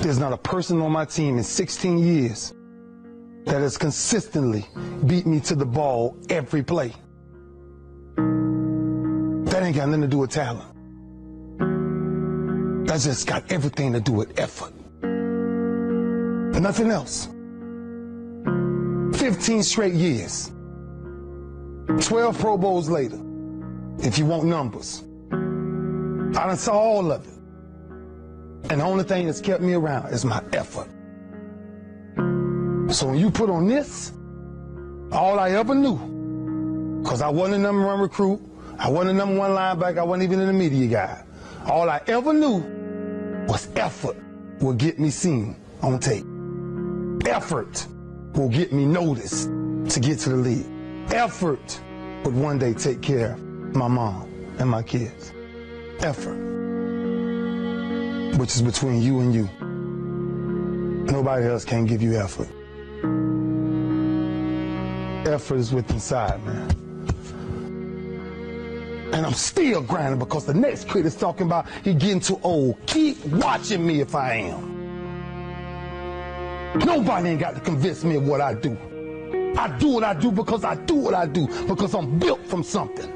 There's not a person on my team in 16 years that has consistently beat me to the ball every play. That ain't got nothing to do with talent. That's just got everything to do with effort. Nothing else. 15 straight years. 12 Pro Bowls later, if you want numbers. I done saw all of it. And the only thing that's kept me around is my effort. So when you put on this, all I ever knew, because I wasn't a number one recruit, I wasn't a number one linebacker, I wasn't even in the media guy. All I ever knew was effort will get me seen on tape. Effort will get me noticed to get to the league. Effort would one day take care of my mom and my kids. Effort. Which is between you and you. Nobody else can give you effort. Effort is within inside, man. And I'm still grinding because the next kid is talking about he getting too old. Keep watching me if I am. Nobody ain't got to convince me of what I do. I do what I do because I do what I do, because I'm built from something.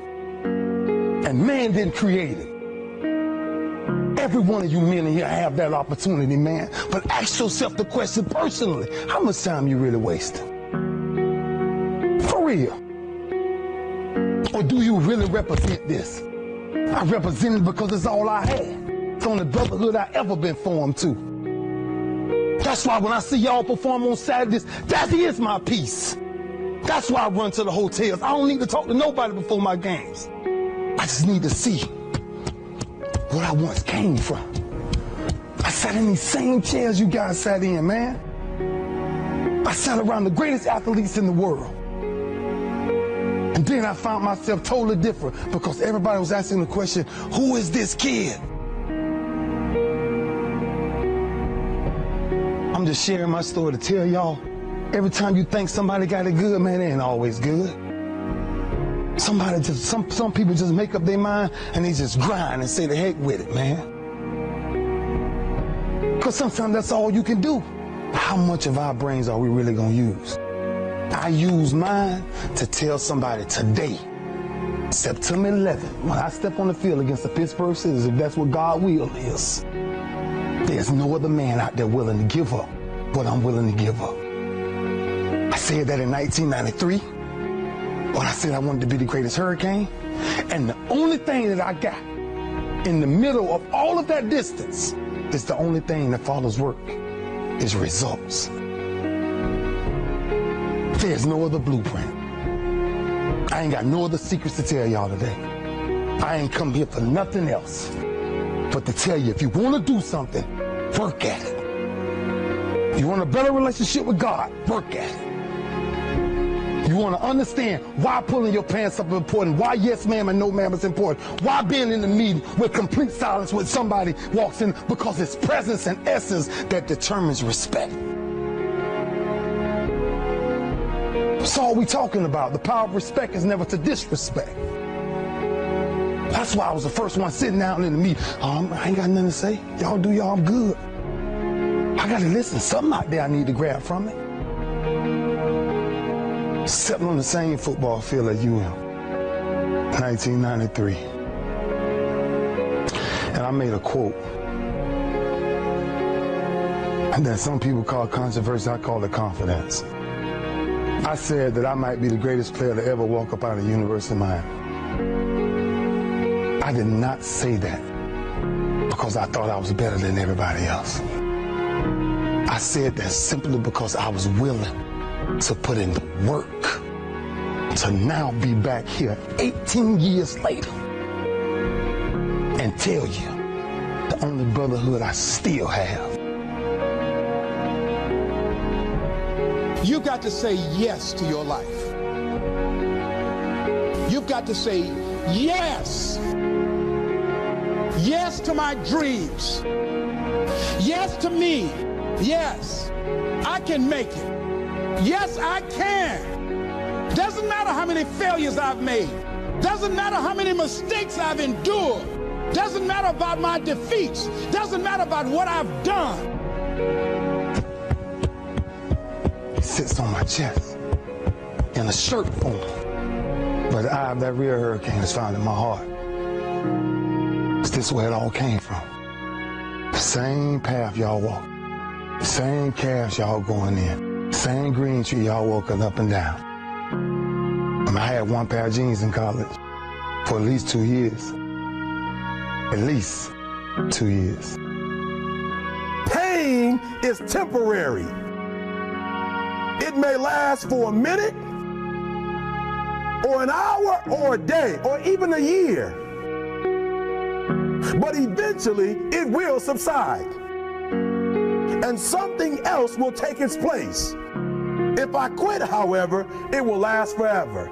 And man didn't create it. Every one of you men in here have that opportunity, man. But ask yourself the question personally, how much time you really wasting? For real. Or do you really represent this? I represent it because it's all I had. It's the only brotherhood I ever been formed to. That's why when I see y'all perform on Saturdays, that is my piece. That's why I run to the hotels. I don't need to talk to nobody before my games. I just need to see what I once came from. I sat in these same chairs you guys sat in, man. I sat around the greatest athletes in the world. And then I found myself totally different because everybody was asking the question, who is this kid? I'm just sharing my story to tell y'all, every time you think somebody got it good, man, it ain't always good. Some people just make up their mind and they just grind and say the heck with it, man. Because sometimes that's all you can do. How much of our brains are we really going to use? I use mine to tell somebody today, September 11th, when I step on the field against the Pittsburgh Steelers, if that's what God's will is, there's no other man out there willing to give up what I'm willing to give up. I said that in 1993. When I said I wanted to be the greatest Hurricane, and the only thing that I got in the middle of all of that distance is the only thing that follows work is results. There's no other blueprint. I ain't got no other secrets to tell y'all today. I ain't come here for nothing else but to tell you, if you want to do something, work at it. You want a better relationship with God, work at it. You want to understand why pulling your pants up is important, why yes ma'am and no ma'am is important, why being in the meeting with complete silence when somebody walks in, because it's presence and essence that determines respect. That's all we talking about. The power of respect is never to disrespect. That's why I was the first one sitting down in the meeting. I ain't got nothing to say. Y'all do y'all, I'm good. I got to listen. Something out there I need to grab from it. Stepping on the same football field as you am, 1993. And I made a quote. And that some people call controversy, I call it confidence. I said that I might be the greatest player to ever walk up out of the University of Miami. I did not say that because I thought I was better than everybody else. I said that simply because I was willing to put in the work to now be back here 18 years later and tell you the only brotherhood I still have. You've got to say yes to your life. You've got to say yes. Yes to my dreams. Yes to me. Yes, I can make it. Yes, I can. Doesn't matter how many failures I've made. Doesn't matter how many mistakes I've endured. Doesn't matter about my defeats. Doesn't matter about what I've done. It sits on my chest in a shirt form. But the eye of that real hurricane is found in my heart. Is this where it all came from? The same path y'all walk, the same calves y'all going in, the same green tree y'all walking up and down. And I had one pair of jeans in college for at least 2 years. At least 2 years. Pain is temporary. It may last for a minute, or an hour, or a day, or even a year. But eventually, it will subside. And something else will take its place. If I quit, however, it will last forever.